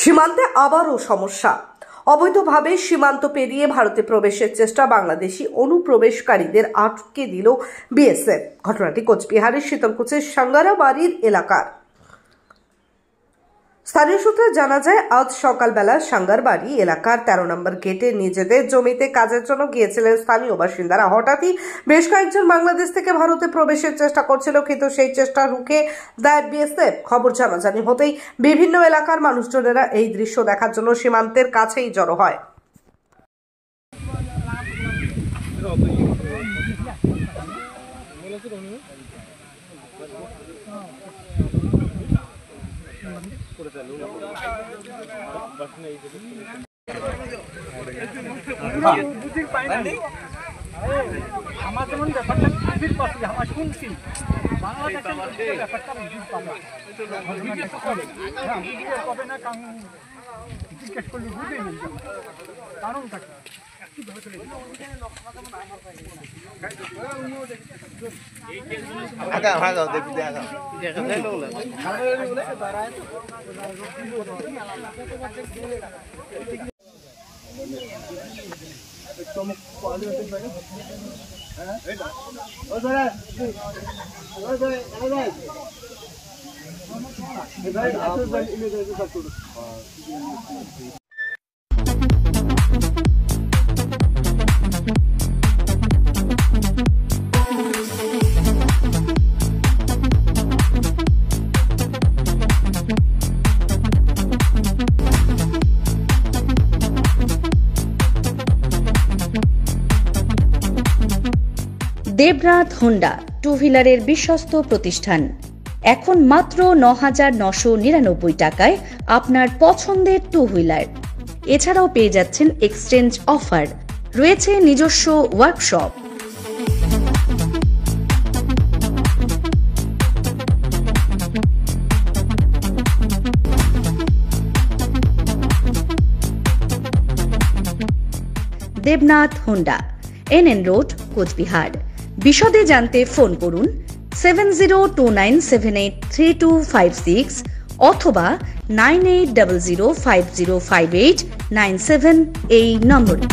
সীমান্তে আবারও সমস্যা। অবৈধভাবে সীমান্ত পেরিয়ে ভারতে প্রবেশের চেষ্টা বাংলাদেশি অনুপ্রবেশকারীদের আটকে দিল বিএসএফ। ঘটনাটি কোচবিহারের শীতলকুচির সাঙ্গারাবাড়ির এলাকার। স্থানীয় সূত্রে জানা যায়, আজ সকালবেলা সাঙ্গারবাড়ি এলাকার 13 নম্বর গেটে নিজেদের জমিতে কাজের জন্য গিয়েছিলেন স্থানীয় বাসিন্দারা। হঠাৎই বেশ কয়েকজন বাংলাদেশ থেকে ভারতে প্রবেশের চেষ্টা করছিল, কিন্তু সেই চেষ্টা রুখে দেয় বিএসএফ। খবর জানাজানি হতেই বিভিন্ন এলাকার মানুষজনেরা এই দৃশ্য দেখার জন্য সীমান্তের কাছেই জড়ো হয়। আমার যেমন ব্যাপারটা বুঝতে পারছি, আমার শুনছি বাংলাদেশের ব্যাপারটা বুঝতে পারবে না, কারণ জিজ্ঞেস করলে বুঝে নেই কারণটা কি। দেবনাথ হোন্ডা টু হুইলারের বিশ্বস্ত প্রতিষ্ঠান। এখন মাত্র ৯,৯৯৯ টাকায় আপনার পছন্দের টু হুইলার। এছাড়াও পেয়ে যাচ্ছেন এক্সচেঞ্জ অফার, রয়েছে নিজস্ব workshop. Debnath Honda, NN road, Cooch Behar. বিশদে জানতে ফোন করুন 7029783256 অথবা 9800505897 এই নম্বরে।